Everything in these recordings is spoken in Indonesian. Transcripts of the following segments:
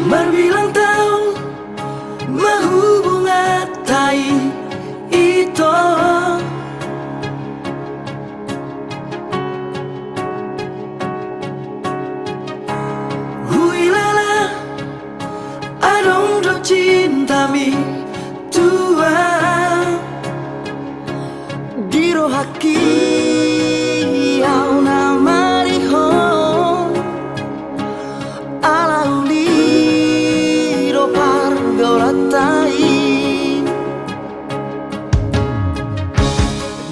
Berbilang tahun menghubungatai itu, huilala adong do cintami tua diro haki au namariho alauli do pargoratai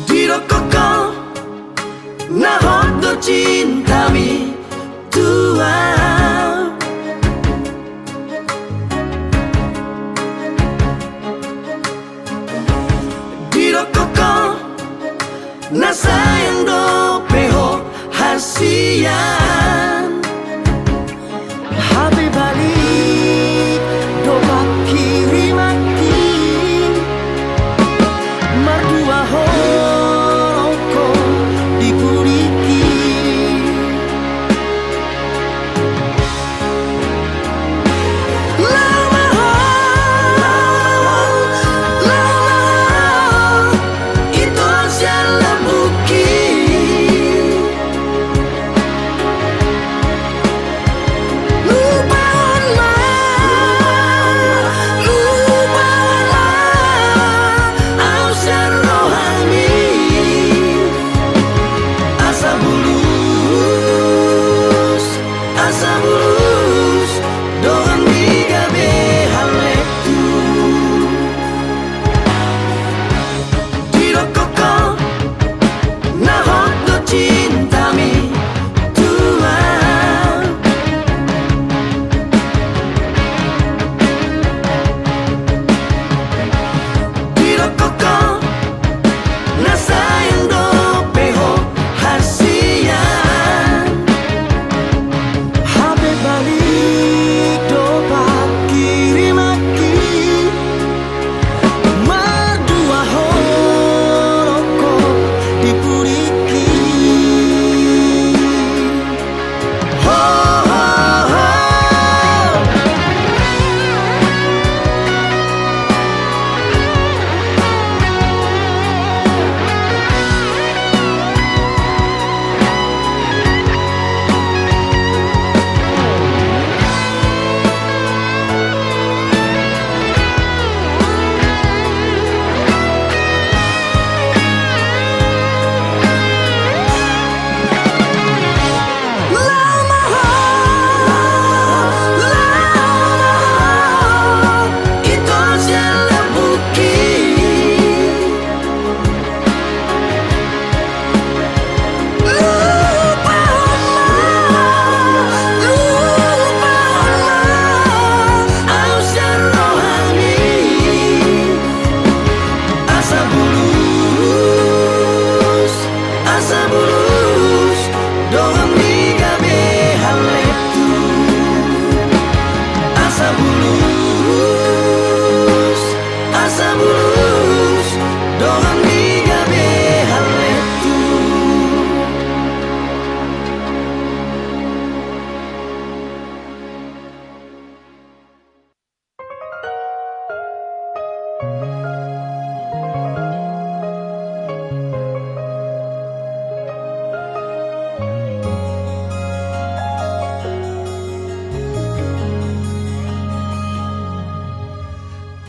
diro koko nahot do cintami tua diro koko na sayang do peho hasian habi balik do bakiri mati mardua horoko dipuriki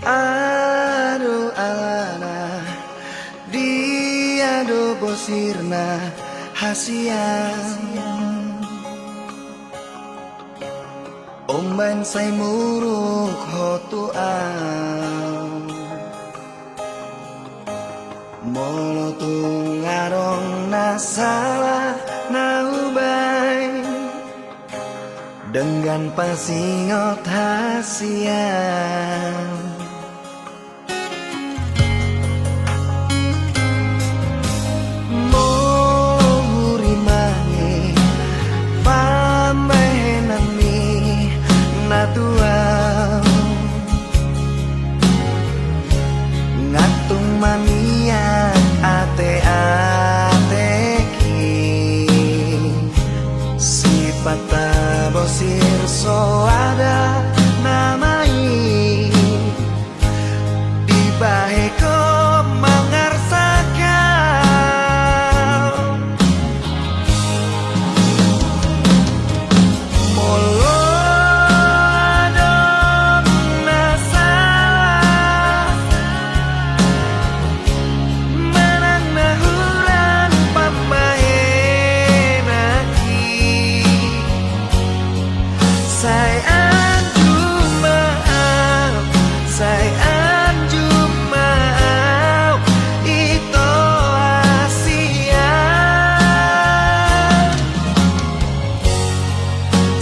Aduh alana dia do bosirna hasian Omban say muruk hotuan Molotung ngarong nasalah naubay Dengan pasingot hasian Ngatung manian ate-ateki si pata bosir so ada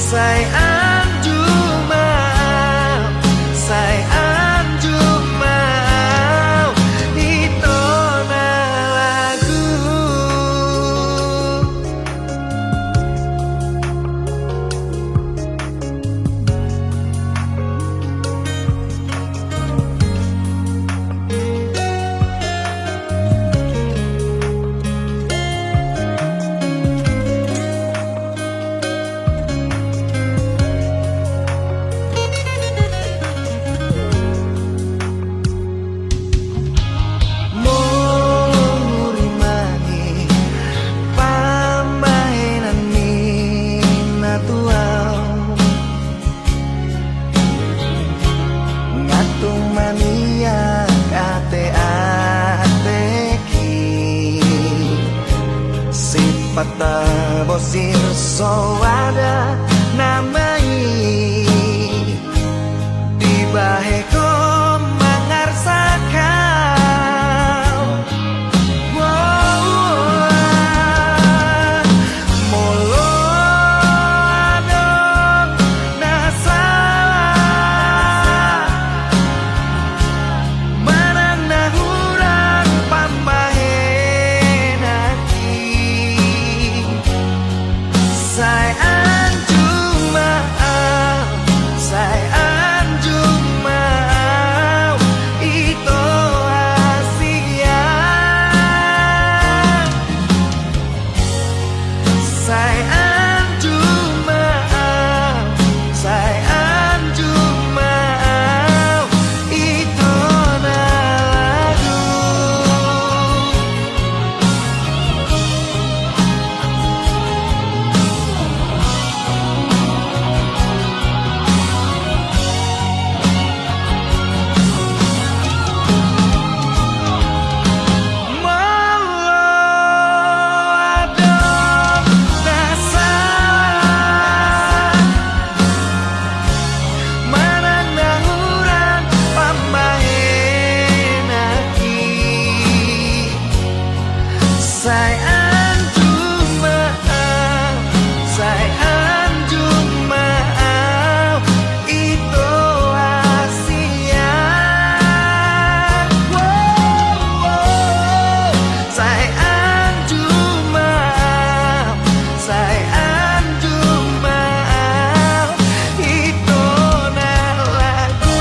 Say anjumau, say anjumau, ito na lagu. Patabosir soada namai di baheko mangarsakau. Molo adong nasa manana hurang pambahenaki. Say anjumau, say anjumau, ito Asia. Say anjumau, say anjumau, ito na lagu. Say anjumau, say anjumau, ito Asia. Say anjumau, say anjumau, ito na lagu.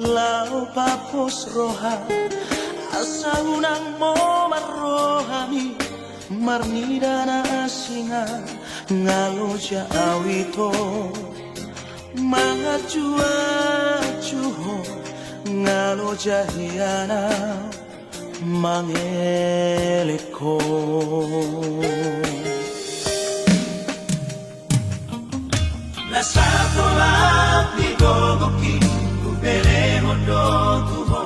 Lau papos roha asa unang mo marohami marnidana asinga ngalo ja awito mga chua-chuho ngalo ja hiana mangeleko. Nasa tolak di gogoki Kupeleho do tuho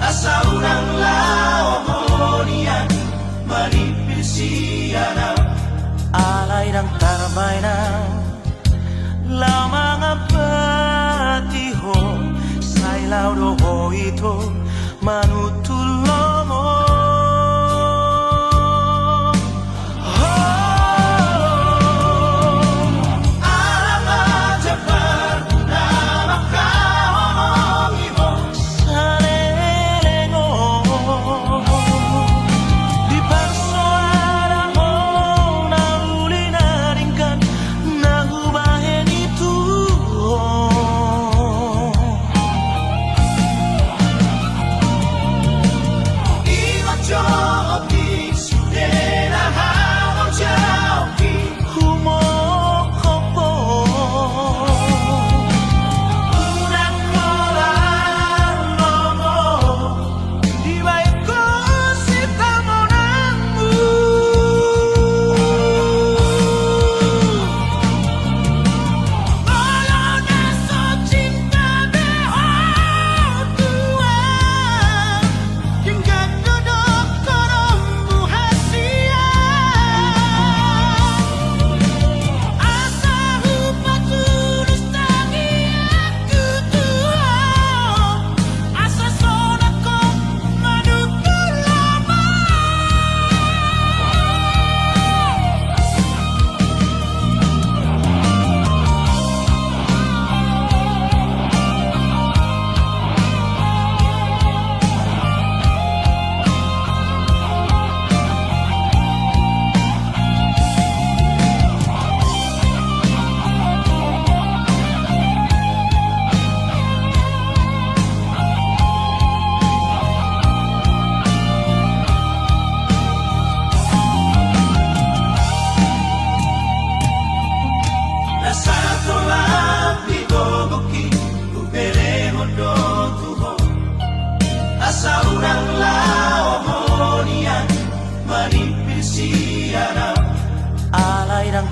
asa unang laohonian manipilsiana alay ng tarbay na lamang ang patiho sa ilaw do ito manutulo mo.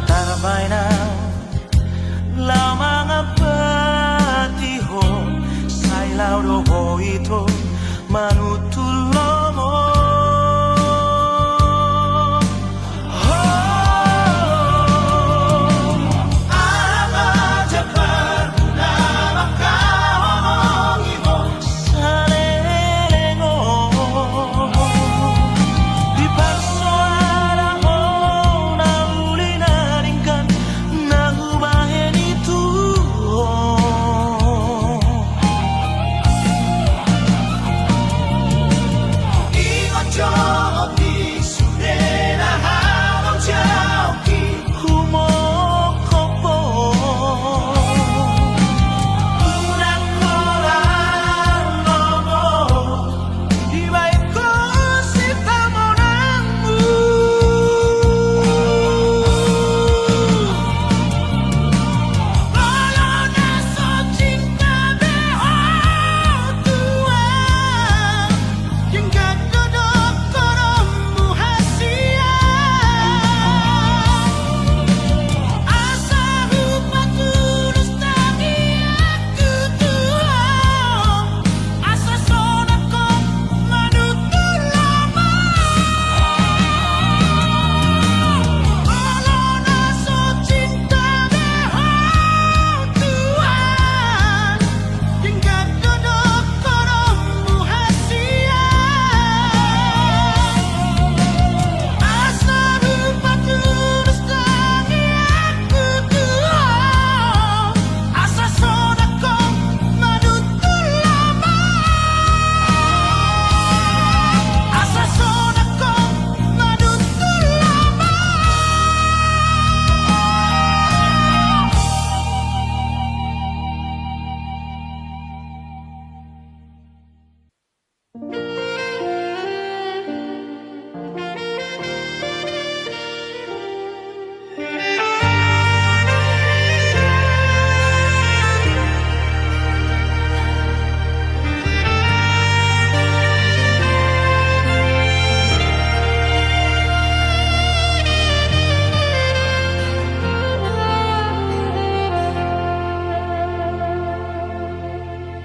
tarbay na lamang ang patiho sa ilaw do ho ito manutulo mo.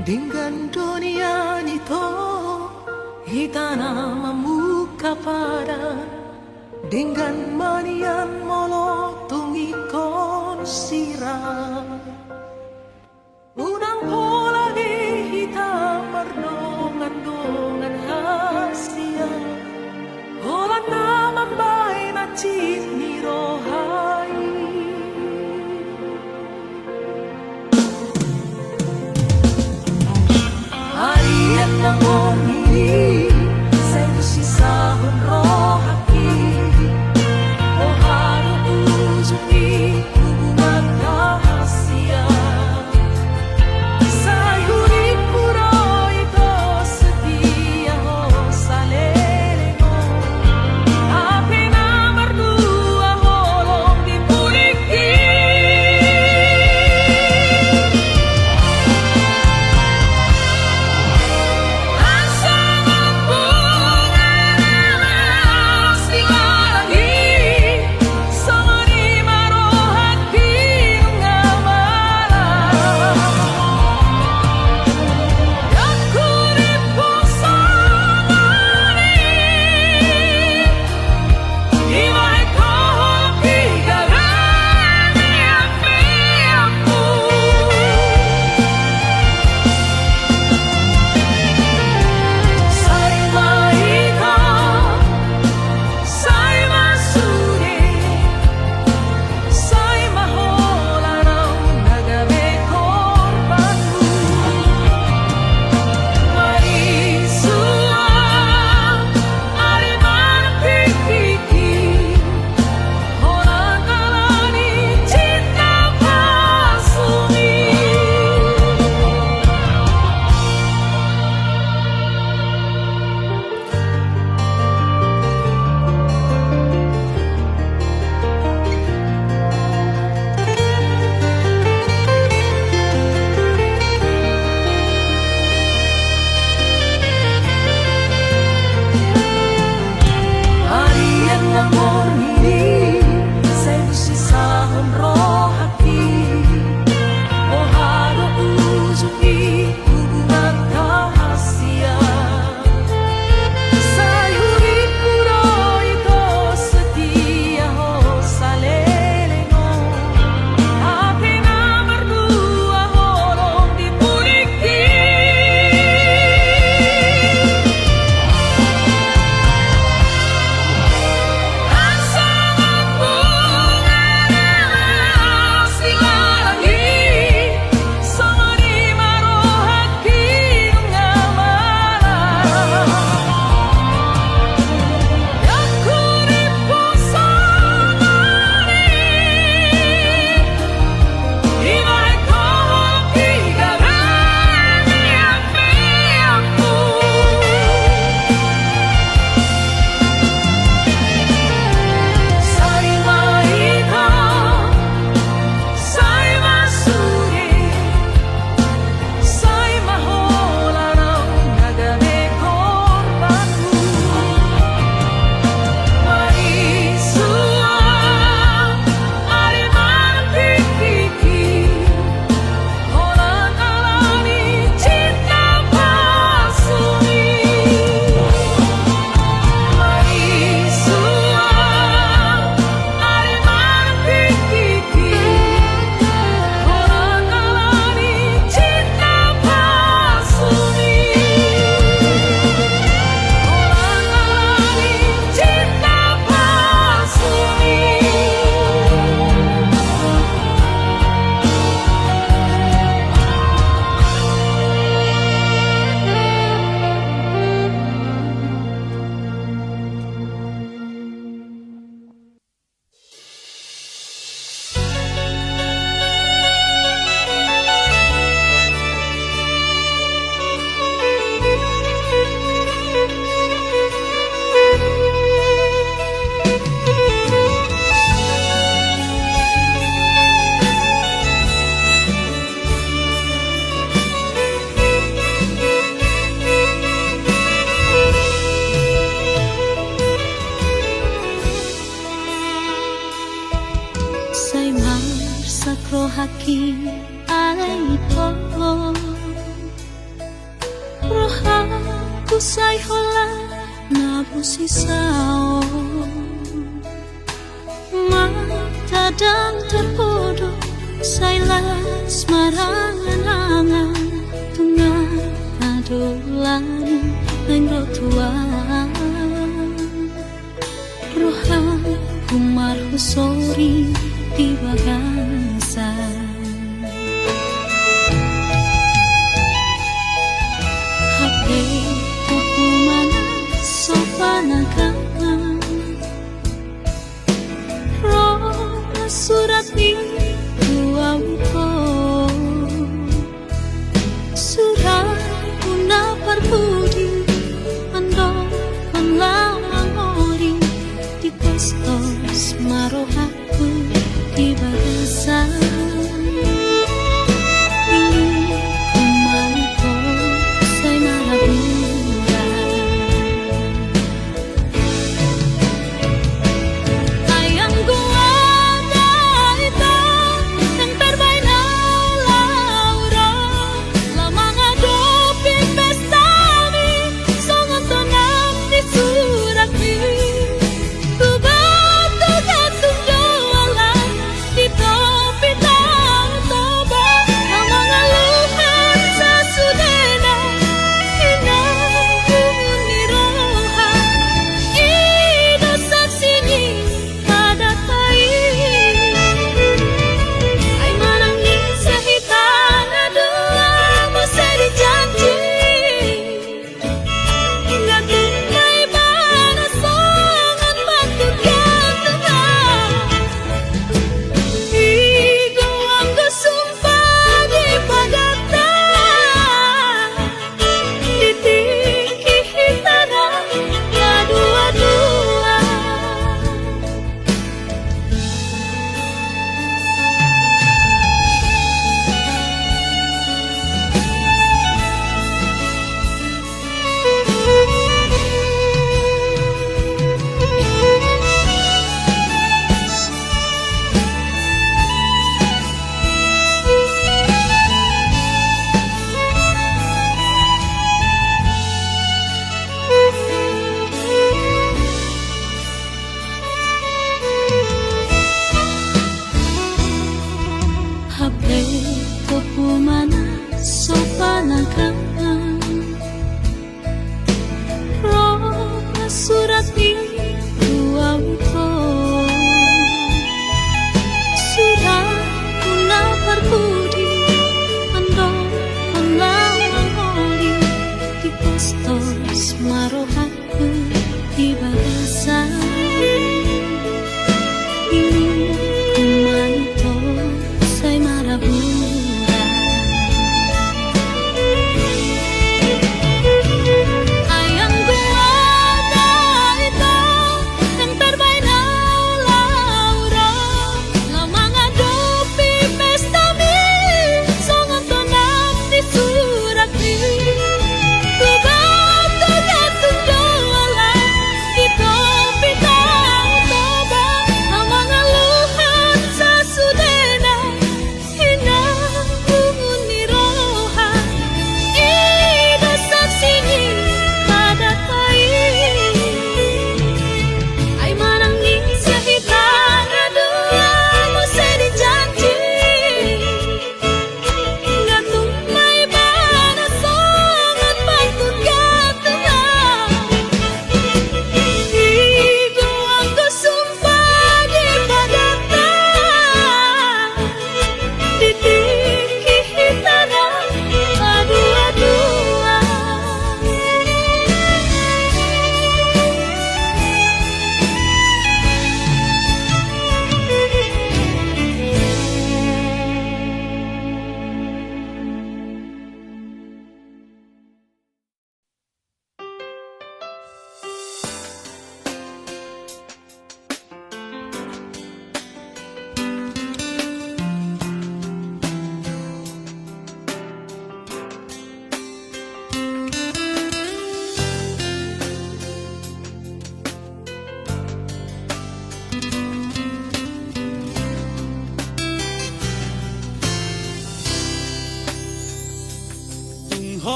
Dengan dunia nito hitana mamuka pada dengan manian molotong ikon sirah unang pola di hitam merdongan-dongan hasia hola naman bay na cip ni rohai harian ng ongiri sa sisahon rohaki o haro uzuki hubungan rahasia sa yurik puro ito setia ho sa lelemo api na merdu sahon rohaki. Oh hado ujungi hubungan rahasia. Sayuri puro ito setia ho saleleno. Hati na berdua holong dipuriki. Pasangan bunga sila lagi. Sama di marohaki ngamalan. Yaku ripu samari. Ibarat kopi garani api-apu. Sai maita, sai masuri, sai maholarau nagane korbanku. Mari sua, mari marpikiki, holan alami cinta pasuni. Mari sua, mari marpikiki, holan alami cinta pasuni. Holan alami cinta pasuni. Sai marsak rohaki alai polo. Rohaku sai hola nabusi sao. Mata dan terpodok sai las marangan tungan adolan nengro tua. Rohaku marhusori di bagasa. Hati aku mana sopanakan. Roh surat di dua wiko. Surat puna perbudi ando penlawang ori di postos marohaku di bagasa. Di topi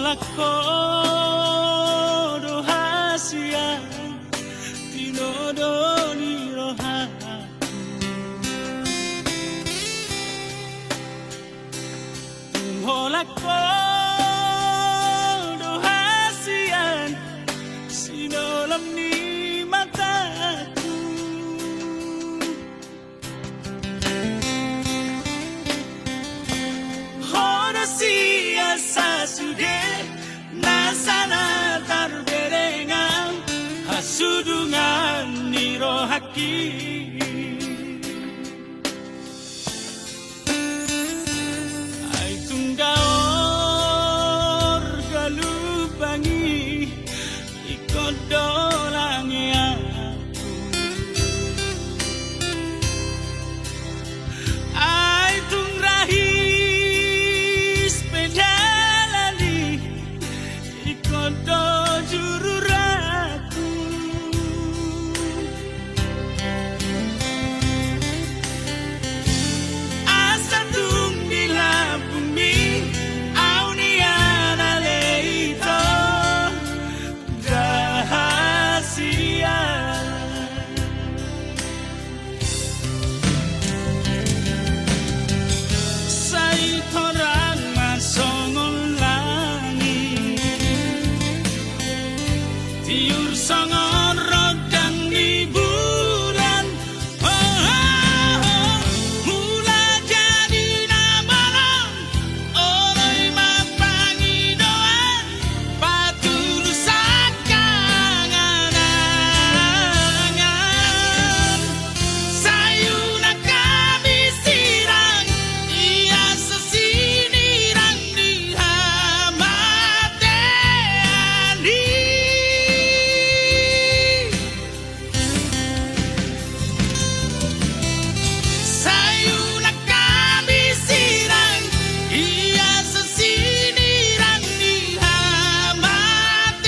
Holako dohasia tinodoni rohaku Holako dohasia sinolam ni mataku Hodosia sasuge nasana tarberengan hasudungan nirohaki ay tunggaor galubangi ikodolangi aku ay tungrahis pedalali ikodo jururaku asatung bila bumi auniana leito rahasia Say torang masongol langit tiur songon rodang di bulan mula jadi nabalang oroy mapangidoan patulusan kanganangan sayuna kami sirang iya sesinirang di hamateani sayuna kami sirang iya sesinirang di hamateani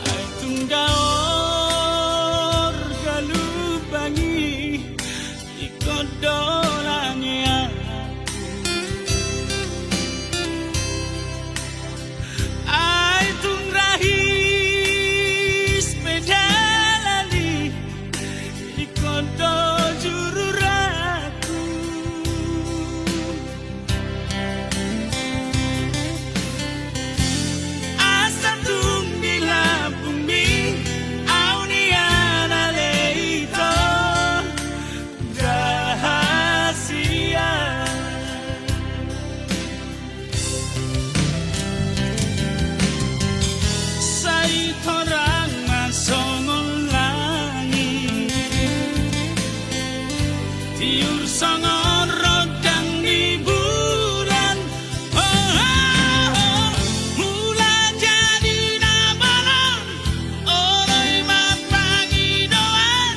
ay tunggaor galubangi ikodolangi aku ay tungrahis pedalali ikodo jururaku asatung bila bumi auniana leito rahasia say torang masongol langit tiur songon rodang di bulan mula jadi nabalang oroy mapangidoan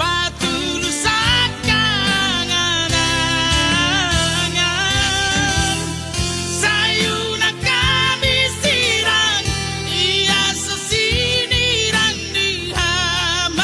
patulusan kanganangan sayuna kami sirang iya sesinirang di hamateani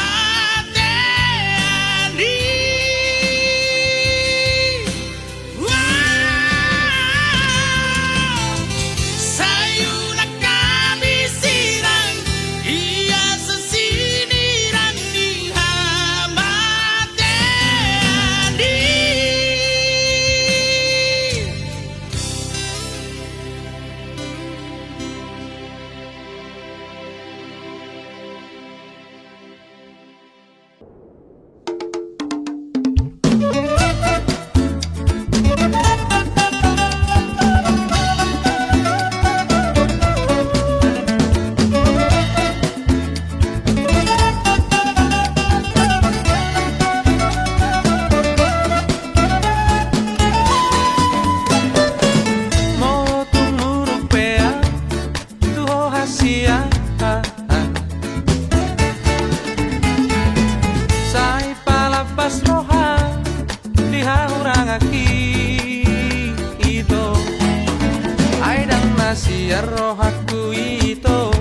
Hasia rohaku ito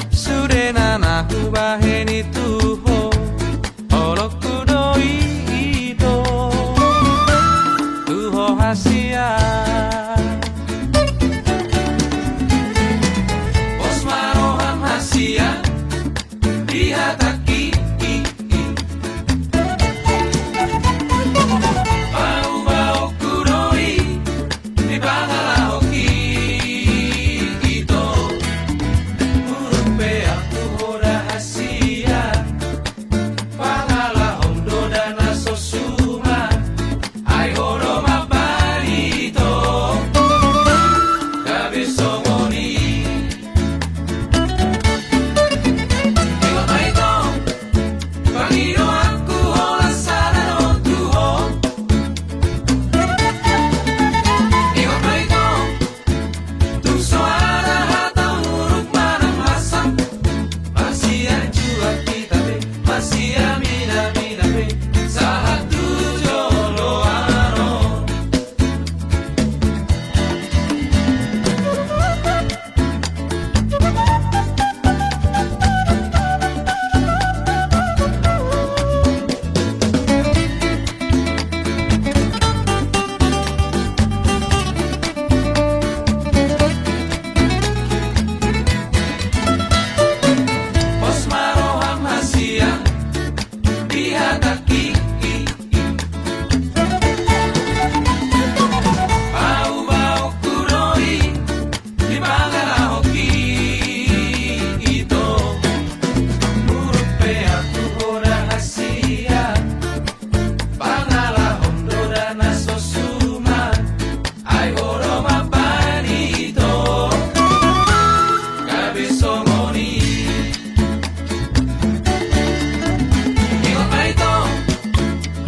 Sudena nahu baheni tuho Oloku doi ito Tuho hasia Osmaroham hasia Dihataki Bau-bau kudoi Di bangalahoki Ito Murupe aku hoda hasia Pangalahom doda naso suma Ai hodo mabarito Kabisomoni Ego baito Pangiro aku hola sana no tuho Ego baito Tu suara hata huruf manang masam Masih ajua kita be Masih amina mina be Sahatu jolo ano Osmaroham hasia Dihataki Bau-bau kudoi Di bangalahoki Ito Murupe aku hoda hasia Pangalahom doda naso suma Ai hodo mabarito Kabisomoni Ego baito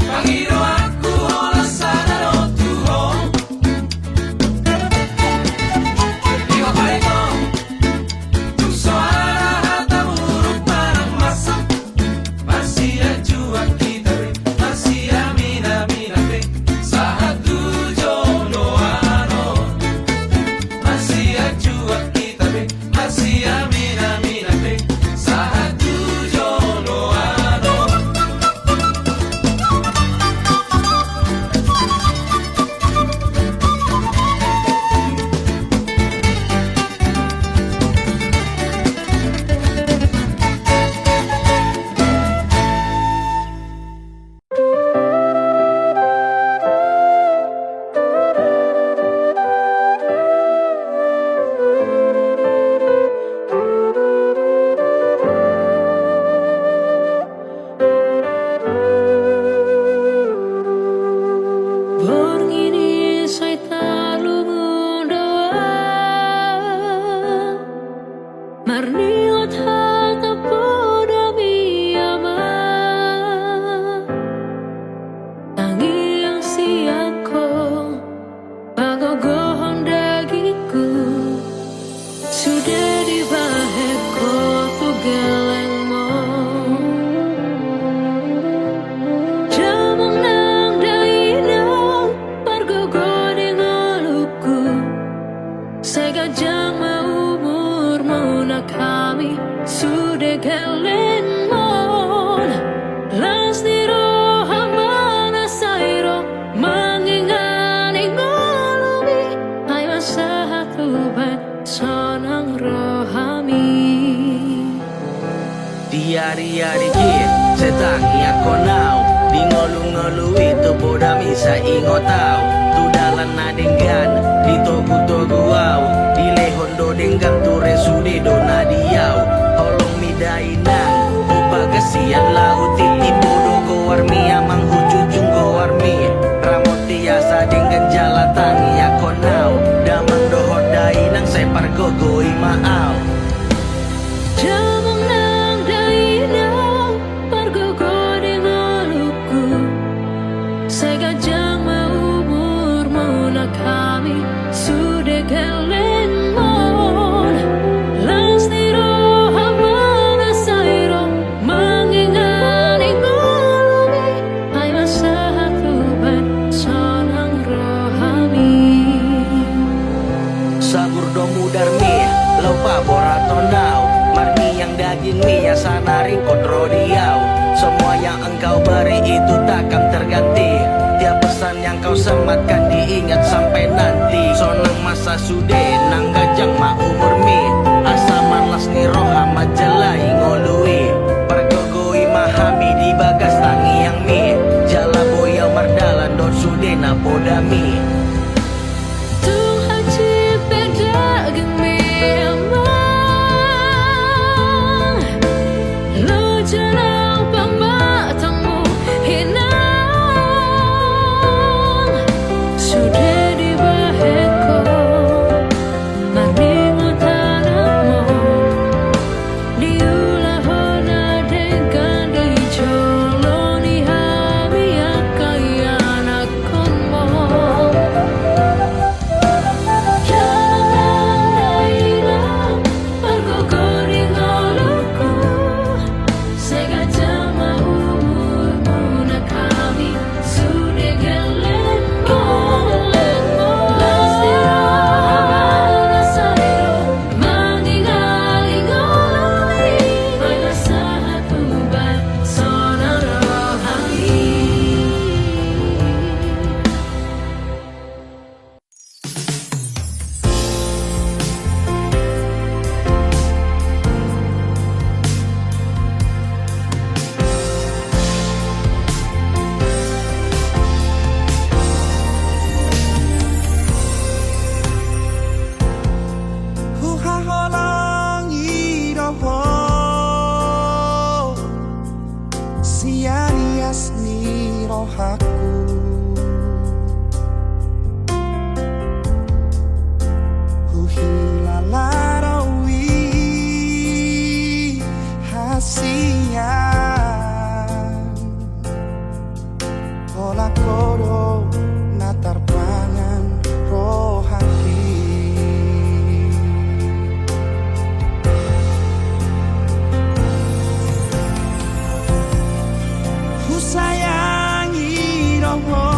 Pangiro aku hola sana no tuho Ego baito Tu suara hata huruf manang masam Masih ajua kita be Masih amina mina be Sahatu jolo ano Masih ajua kita be Masih amina mina be Sahatu jolo ano Borngini sai talungun doa Marniot hata podami ama Tangi yang siako Pagogohon dagiku Sudah dibaheko tu gelengmo Jamong nang dainang Pargogodeng aluku Segajang maumur muna kami Sudah geleng mon Las niro hamana sairo Mangingani ngolumi Ay masahatuban sonang rohami Diari-ari jir Setangi ako now Di ngolu-ngolu itu podami sa ingotau Tu dalan na denggan Di togu-togu au Di lehondo denggan tu resudi do na diau Holong midai nang Upa kesian lau titi bodo go warmi Amang hujujung go warmi Ramot tiasa denggan jalatangi ako now Damang dohodai nang separ go go imaau Jamong nang dainang Pargogodeng aluku Segajang maumur hari itu takkan terganti. Tiap pesan yang kau sematkan diingat sampai nanti. Sonang masa sude nang gajang ma umur mi. Asa malas ni roha majalai ngolui. Pergogoi mahami di bagas tangi yang mi. Jala boyau mardalan dot sude na podami. Tuhan cipta gemi amang Lo jarang pembatangmu hinang Sudah dibaheko Marimu tanahmu Diulah hona dengan dijoloni hami akayan akunmu Huhaholang iroho Sianias ni rohaku Huhilalarawi hasian Ola koro natarpangan rohaki Sayangi roho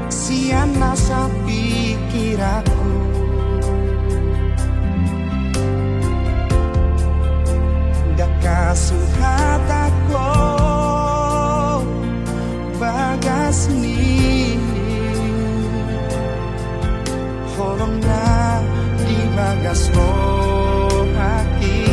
Sian nasa pikiraku Dakasuhat ako Bagas ni Holong na di bagas rohaki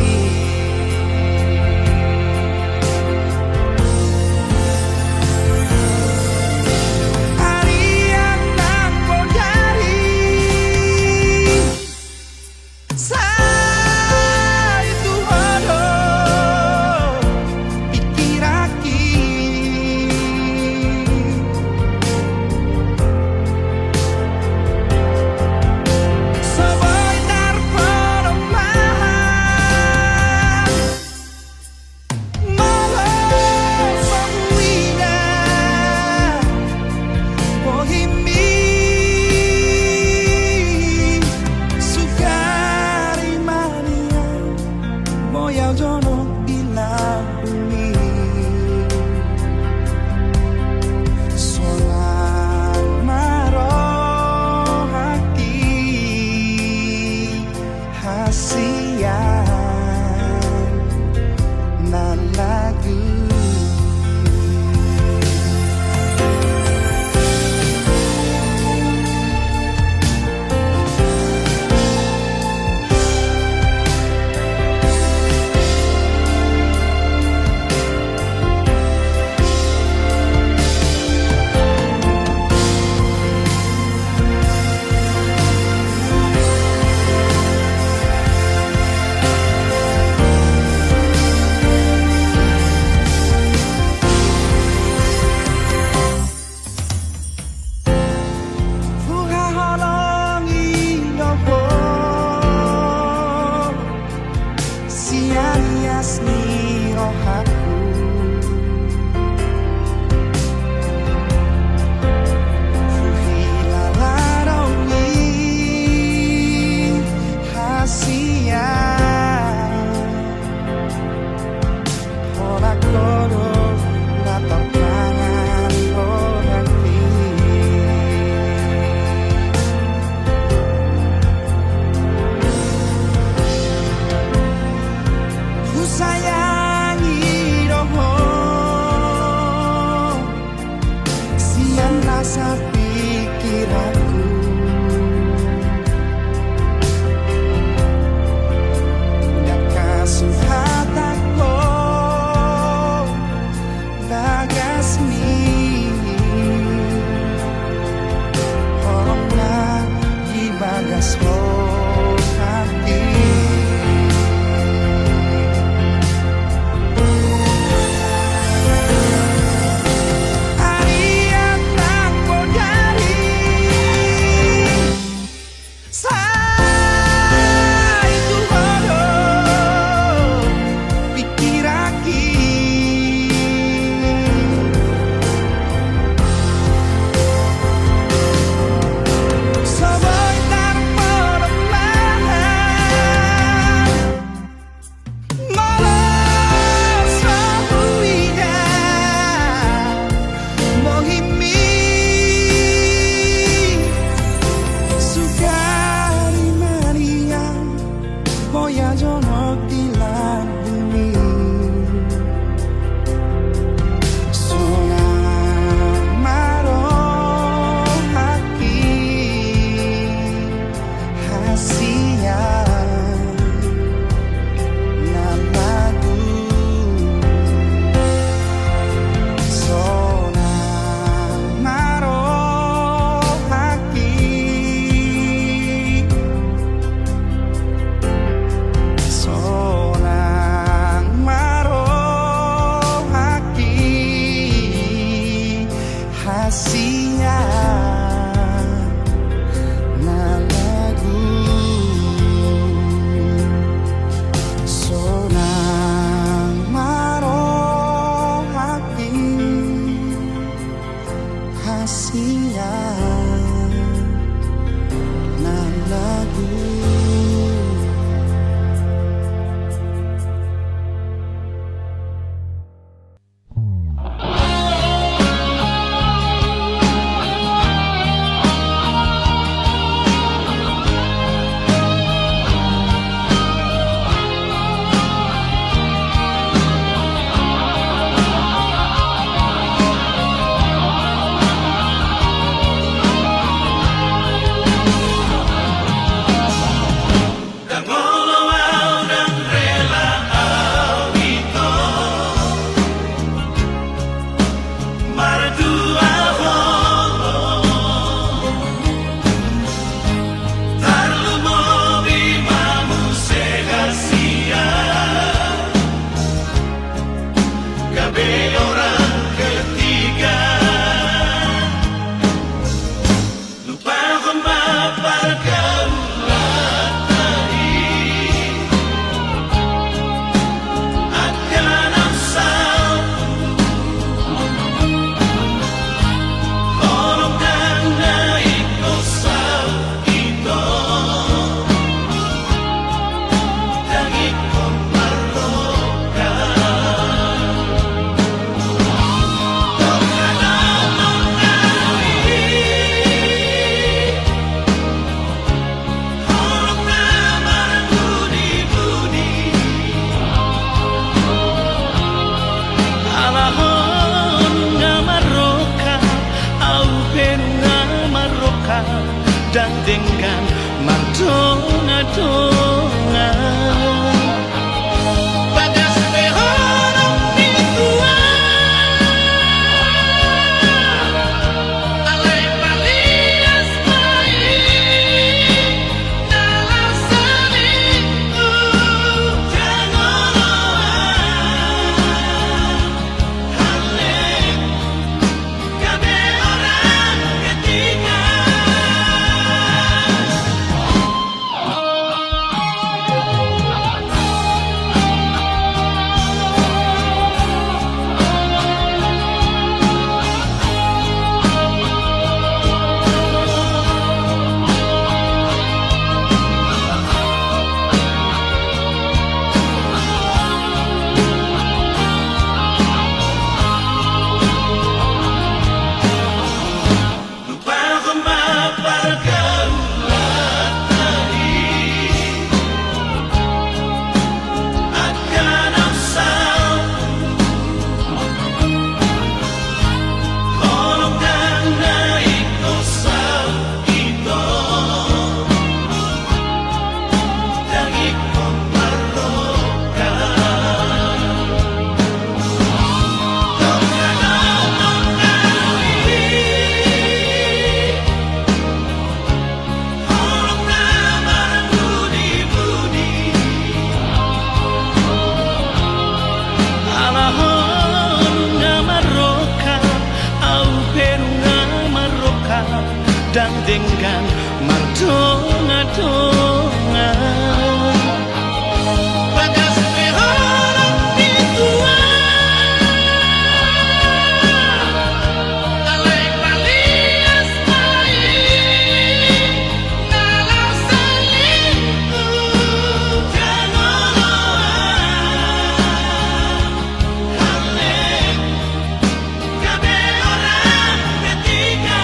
Hasia na lagu sonang marohati hasia na lagu. Dan dengan mardonga-donga bagas mehorong mitua alai palias mai dalam seliku jangan hale kabe orang ketiga. Dan dengan mardonga-donga bagas mehorong mitua alai palias mai dalam seliku jangan hale kabe orang ketiga.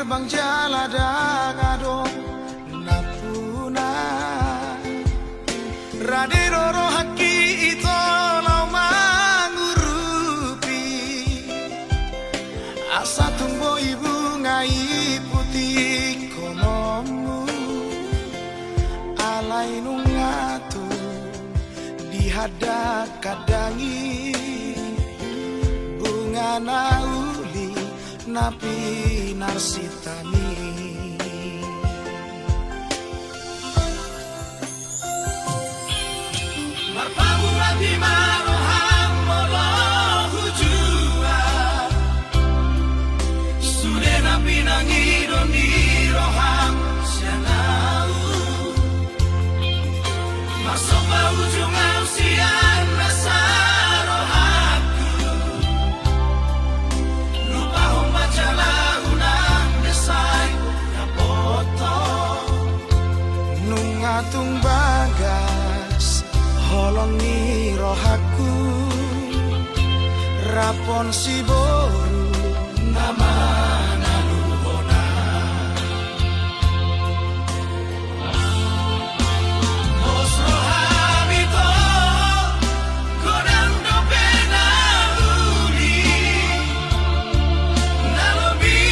bang jala dagadong napuna radero haki ito lau mangurupi asa tumbo ibu ngai putih konomu alai nungatu dihadak kadangi bunga nauli napi narsitani Marpamu rati maroham molo hujua Sudena pinangido ni roham sianau Masopa ujung ausian nasarohaku Lupa hombaca lagunan desai kapoto nungatung bagas holongi rohaku rapon si boru nama naluhona Os rohamito godang dopena uli Nalobi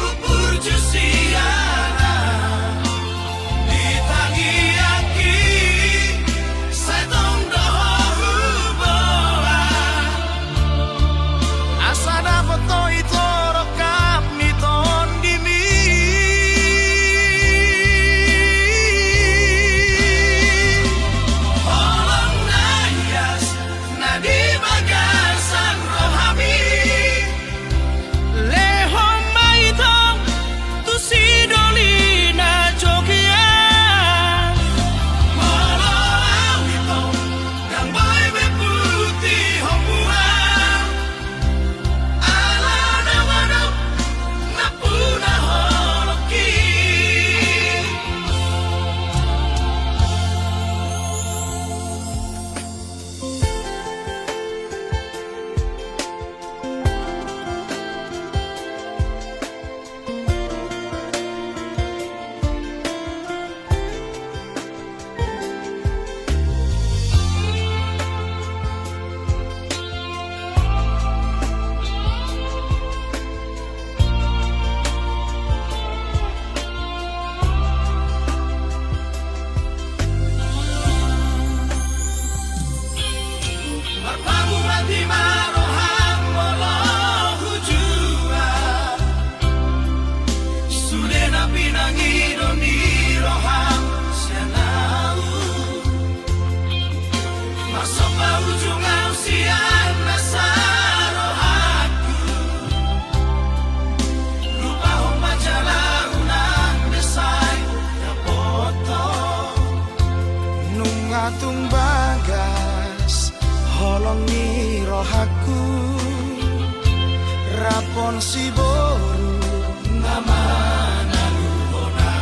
upur jusiana Ditangi aki Saitong doho huboa asa dapat to itu rokap miton dimi Holong nayas nadi bagasan rohami Lehom maitong tu si dolina jogia Molo awitong Gang boy beputi hombuang Ala nawadong Napuna holoki Marpamu rati maroham molo hujua Sudena pinangido ni roham sianau Masopa ujung ausian nasarohaku Lupa hombaca lagunan desai kapoto nungatung bagas holongi rohaku rapon si boru nama naluhona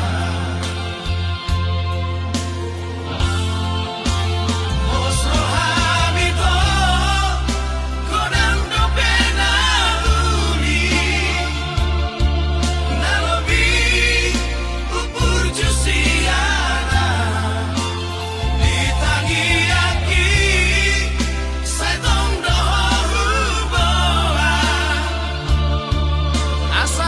Os rohamito godang dopena uli Nalobi upur jusiana Ditangi aki Saitong doho huboa asa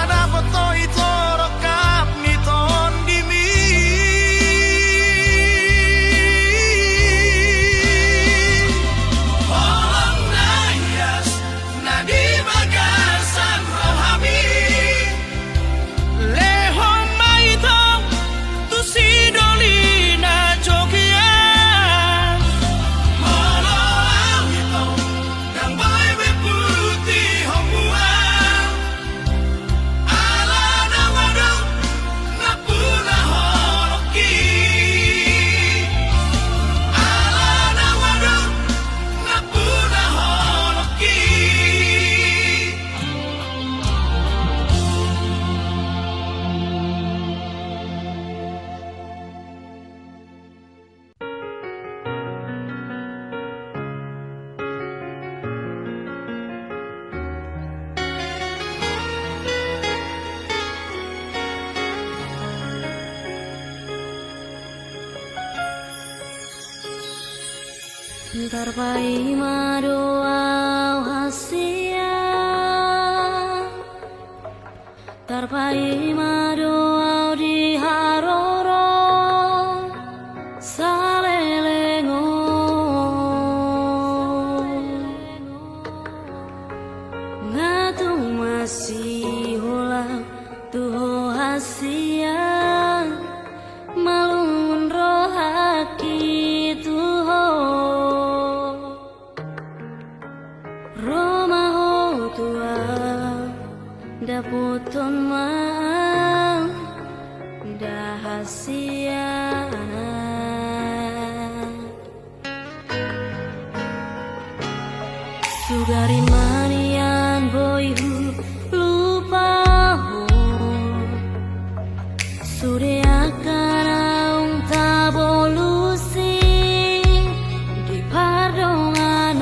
Tarpai madoau hasia, tarpai madoau di haroro salelengo, ngatu masih holau tuho hasia, malun rohaki tuho. Romaho tua daputon mang dahasia, sugari manian boyhu lupa ho sure akan aung tabolusi di pardongan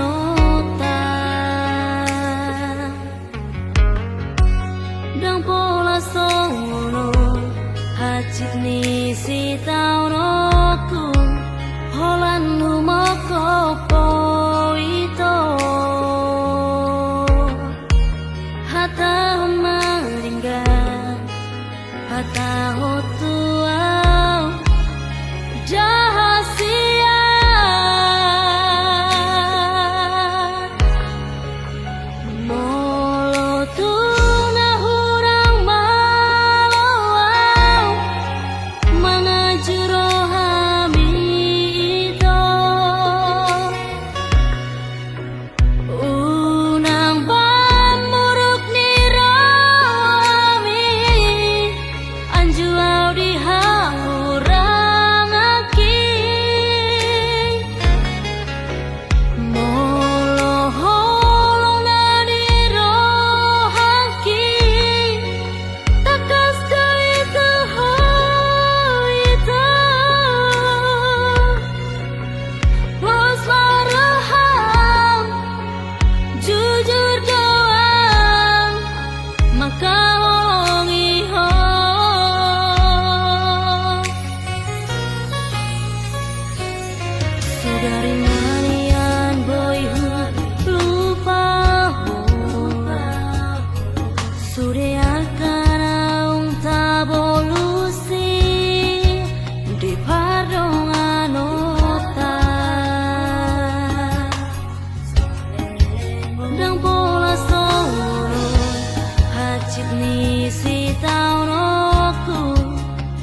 dang pola sono hajit ni si taunoku holan humoko poito hata maringgan hata hotua jahasia molo tu dari manian boyhu lupa ho sure akan aung tabolusi di pardongan ota dang pola sono hajit ni si taunoku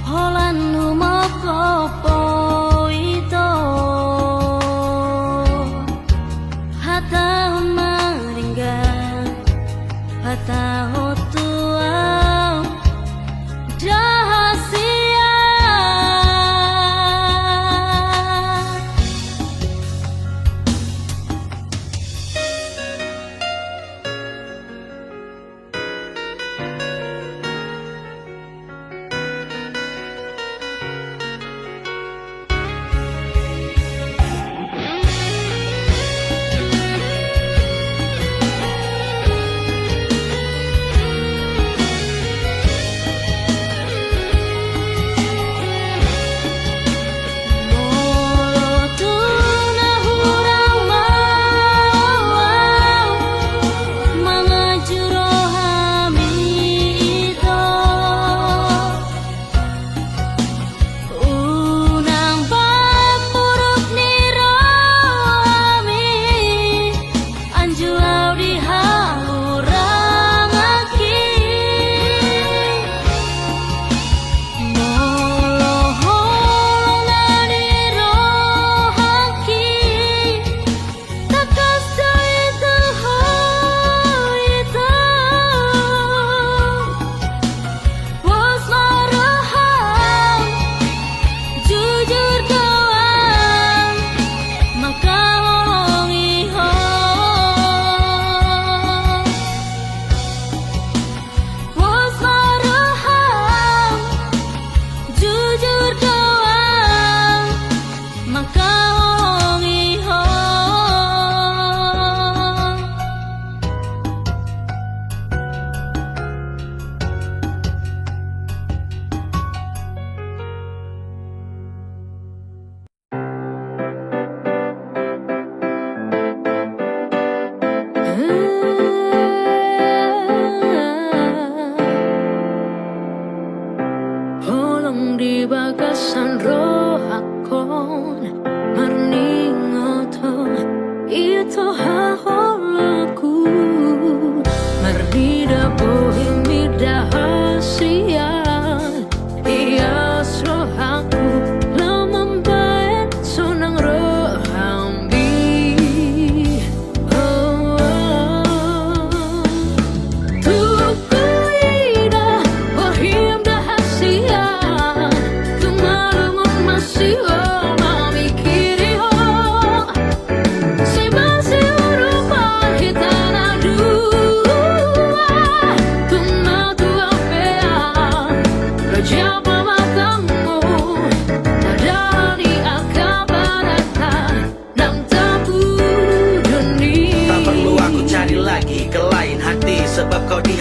holan humoko poito hata maringgan hata hotua jahasia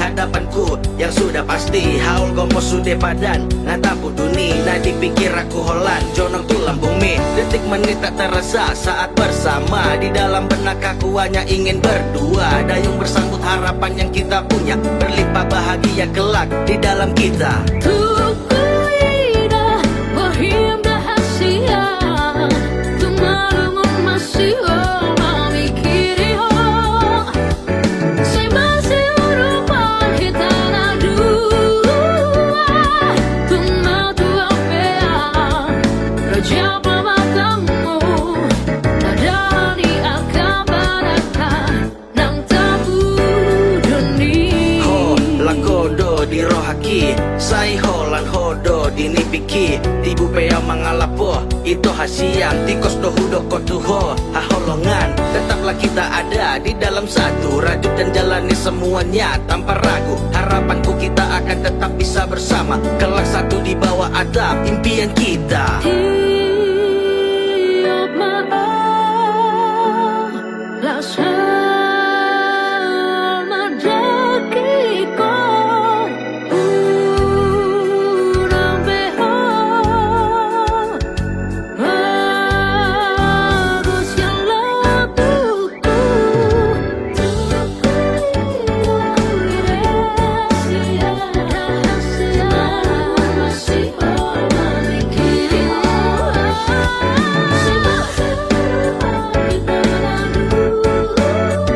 hadapanku yang sudah pasti haul gomo sude padan ngatapu duni nah dipikir aku holan jonong tu lambung mi detik menit tak terasa saat bersama di dalam benak aku hanya ingin berdua dayung bersambut harapan yang kita punya berlimpah bahagia kelak di dalam kita. Tu cuida, bohim rahasia, tu malu masih memikiri si masih urupan kita dua, tu matu apea, raja pematamu, nadani akabaraka, nang tabu duni. Ho lakodo di rohaki sai holan hodo dinipiki tibu pea mangalapo itu hasiam tikos dohudo kotuho haholongan tetaplah kita ada di dalam satu rajut dan jalani semuanya tanpa ragu harapanku kita akan tetap bisa bersama kelak satu di bawah atap impian kita. Tiap malam bersama dekiko urang beho bagus yang labuku rahasia masih memikiri si masih kita dulu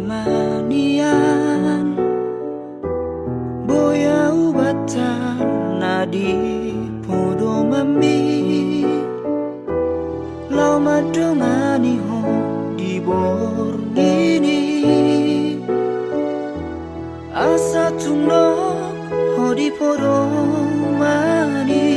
manian boya ubatan nadi podo mami lau madongani ho di borgini asa tunok ho di podo mani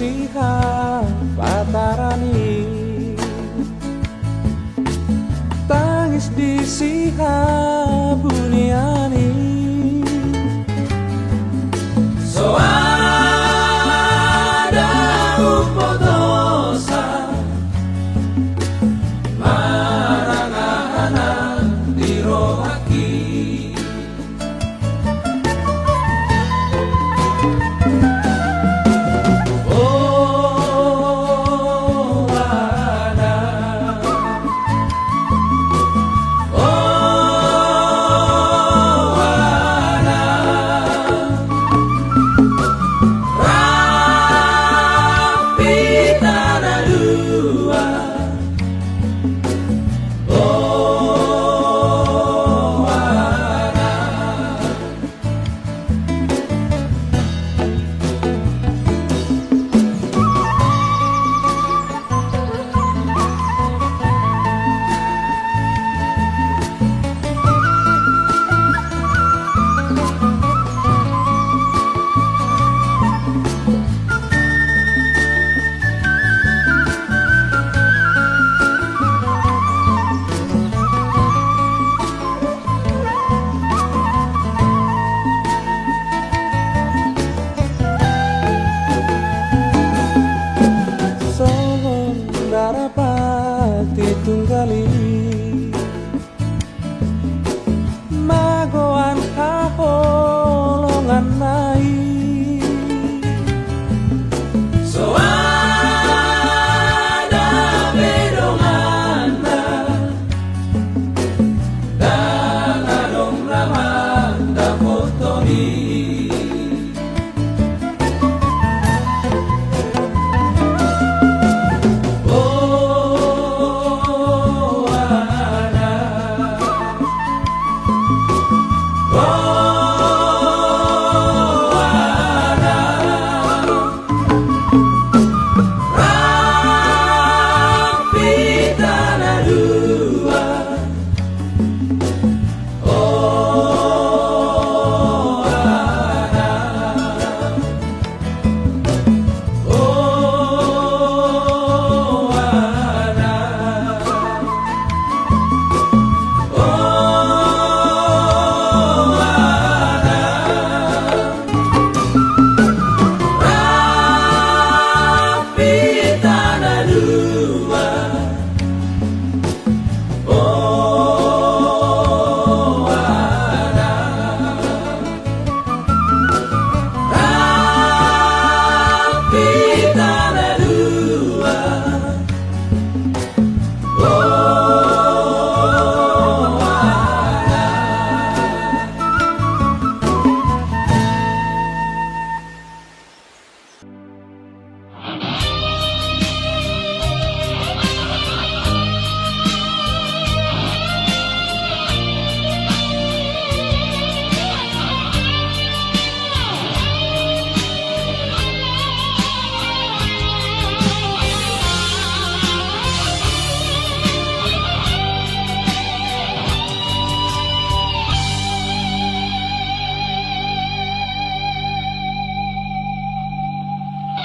siha patarani, tangis di siha buniani. So ada upotosa marangahana di rohaki. Darapati tunggali magoan kaholongan nai. So ada bedonganda dan adong ramanda fotori.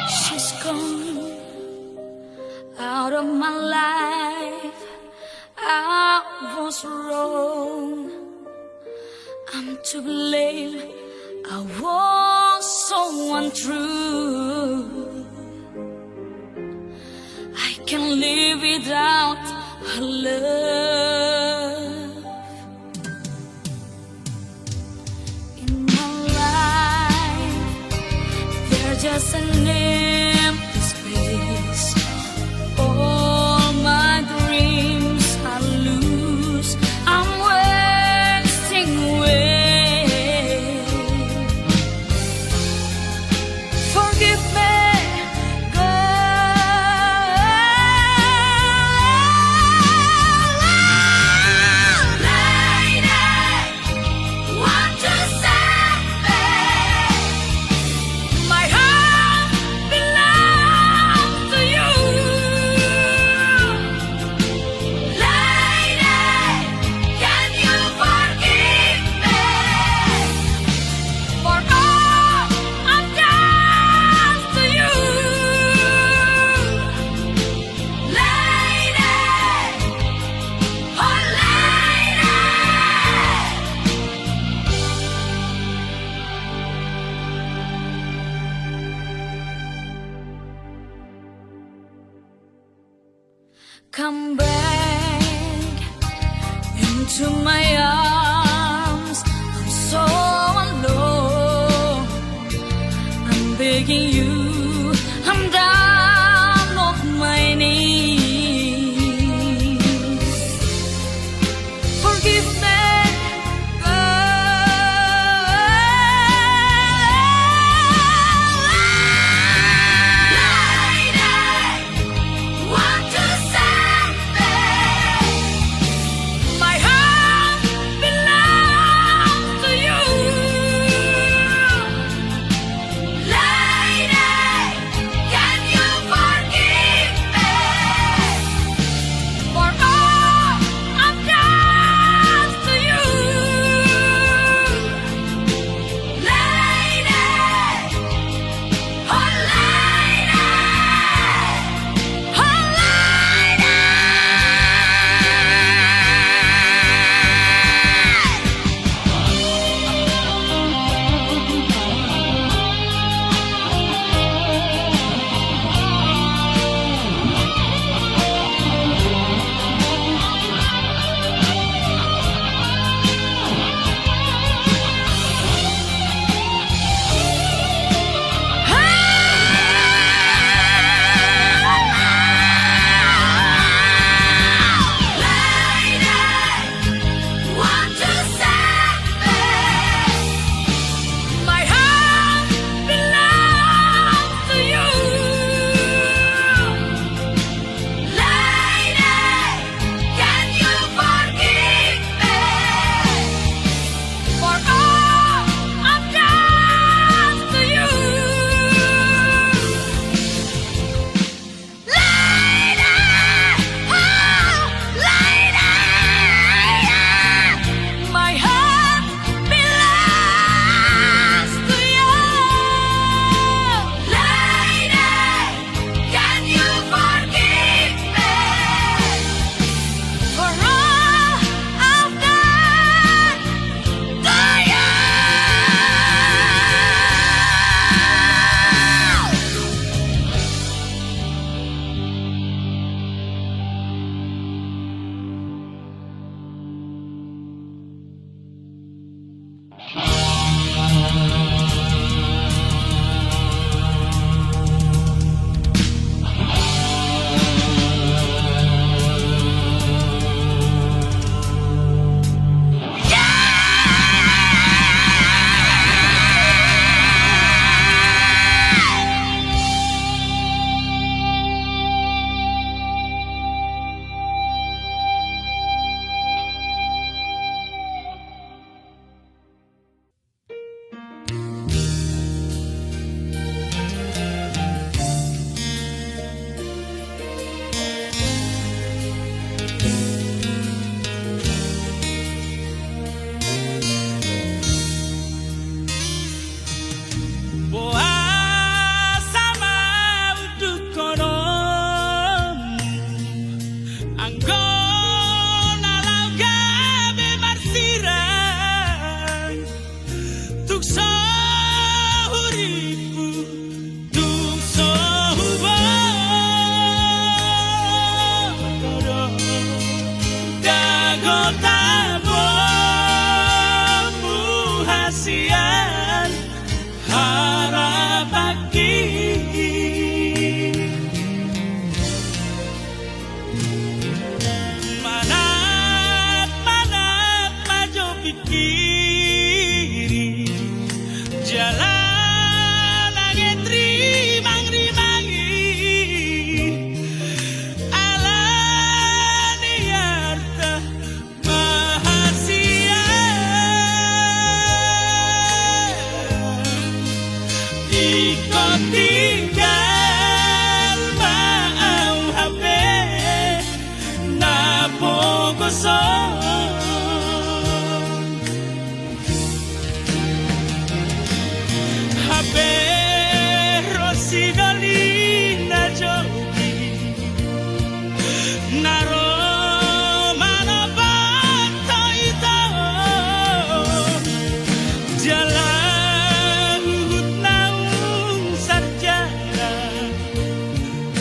She's gone out of my life. I was wrong. I'm to blame. I was so untrue. I can't live without her love. In my life, there's just an empty space. All my dreams I lose. I'm wasting away. Forgive me, My heart come back into my arms. I'm so alone. I'm begging you, I'm down on my knees. Forgive me.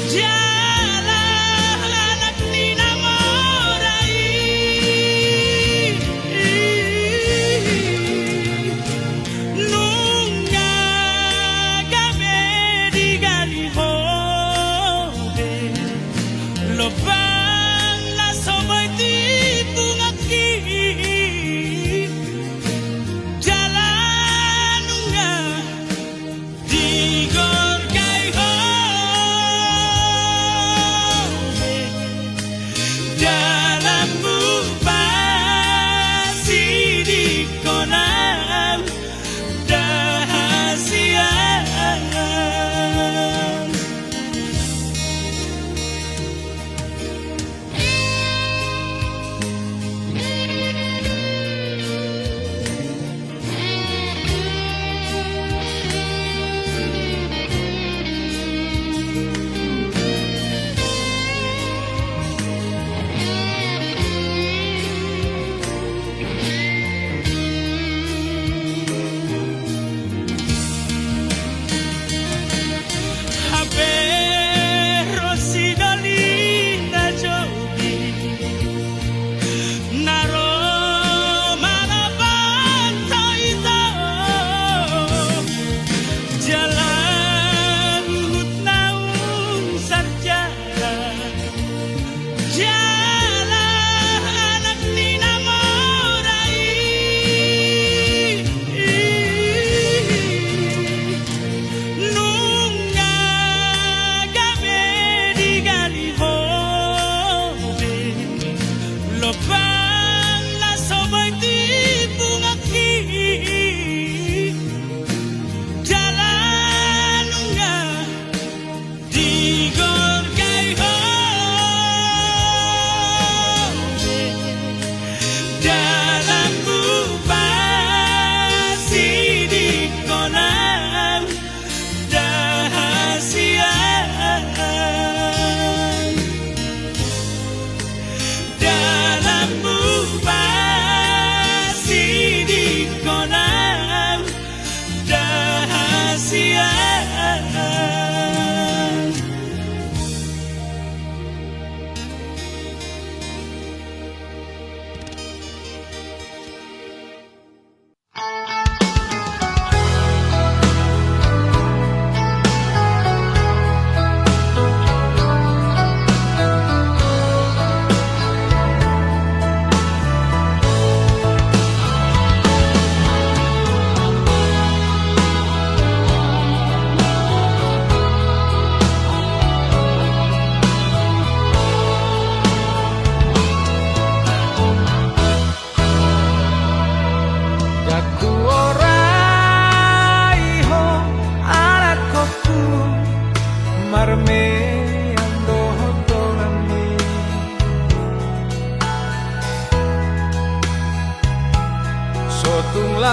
Jalan anak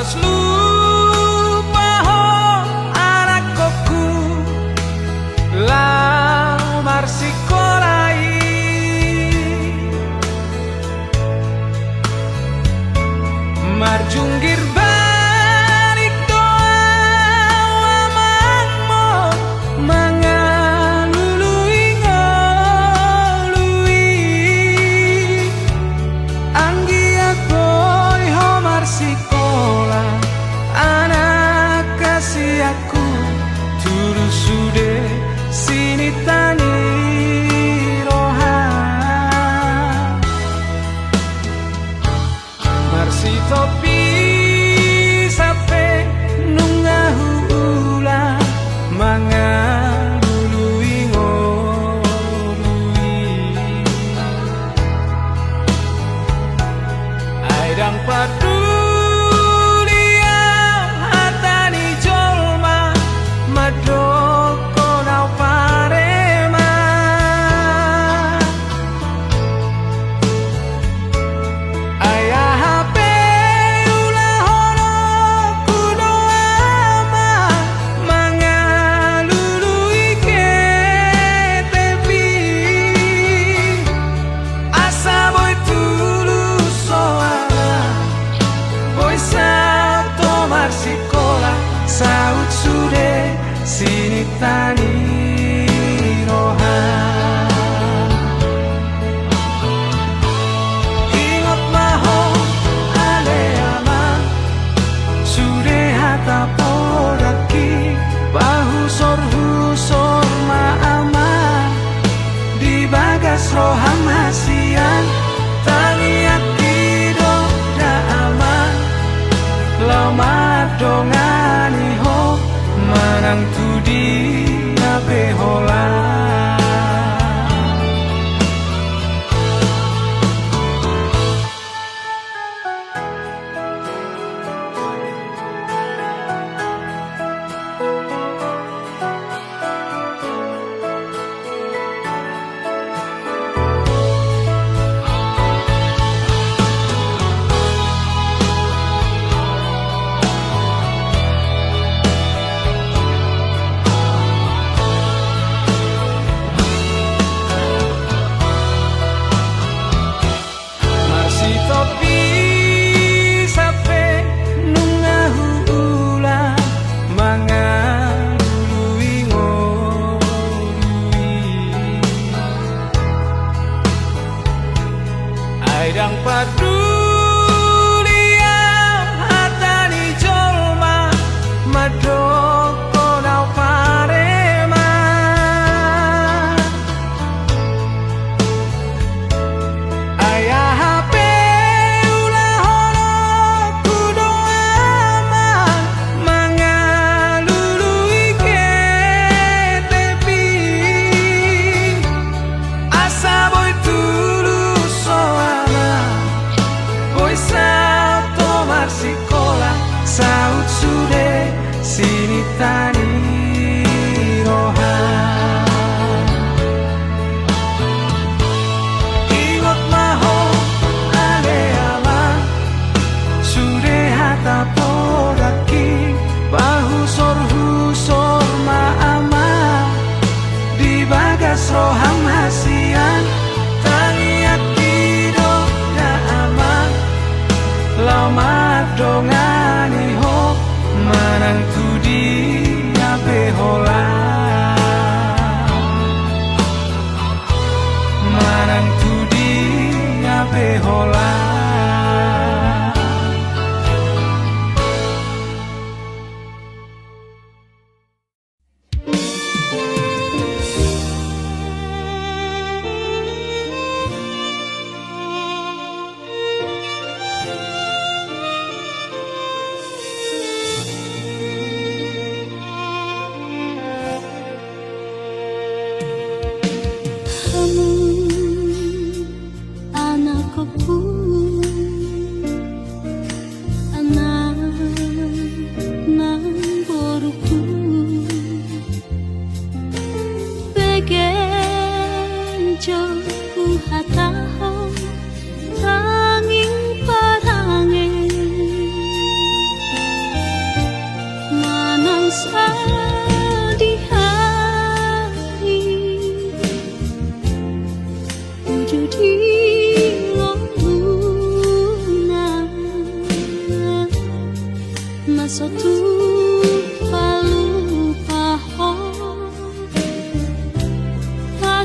Harus lupa ho anak koku lamar sikolai marjunggir balik doa mangmo mangalului ngolui anggi akoy homar sikola anak kasih aku tulu sude sini tani roha marsi topi sape nungahu ula mangalului ngolui aidang padulia hatani jolma madoko nau parema ayah hape ulah hono kuno ama mangalului ke tepi asa boy tulus soala boy sao tomar sikola saut sude sini tani roha ingat maho ale ama sude hata podaki bahu sor ma ama di bagas roham hasian tangi akido da ama lama dongani ho manang tudi nabe hola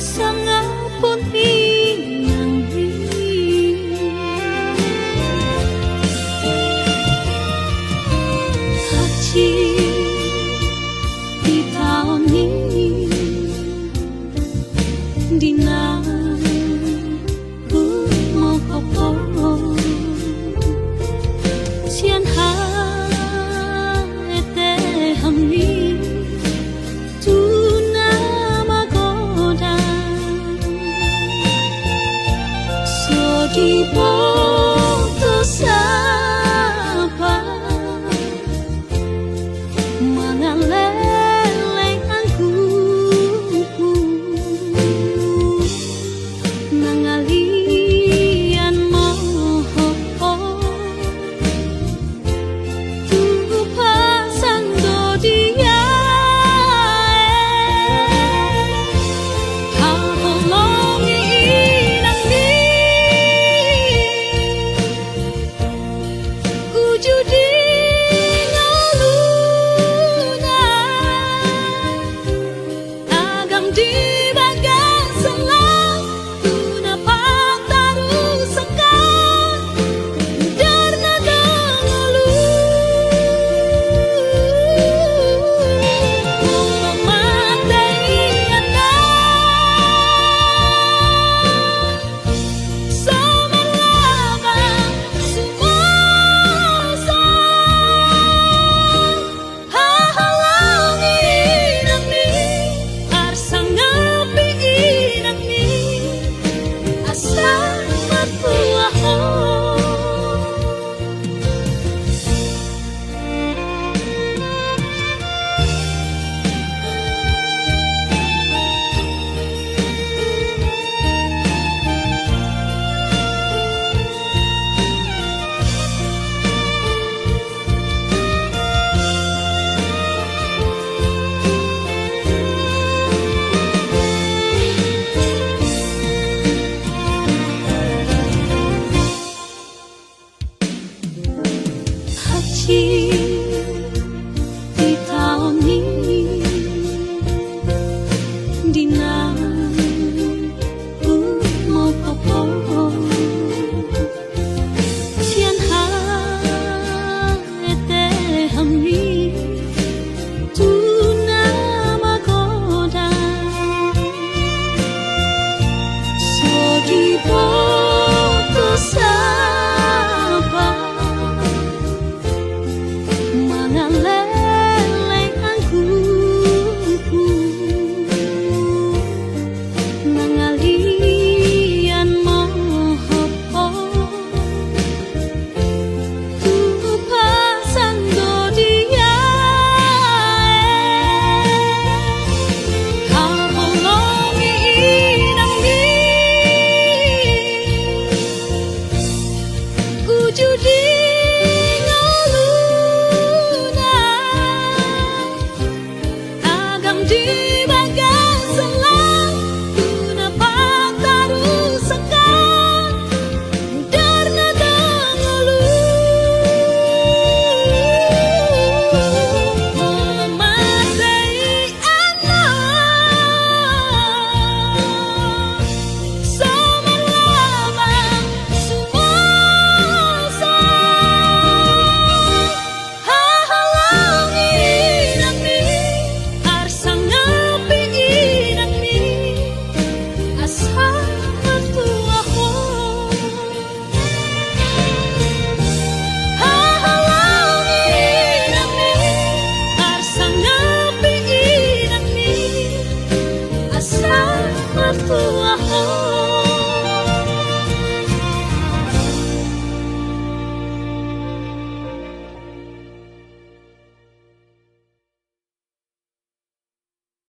Masanga pun inang Haji di tahun ini Dina ku mau koporo Sian ha ete hamni Tuna magoda So di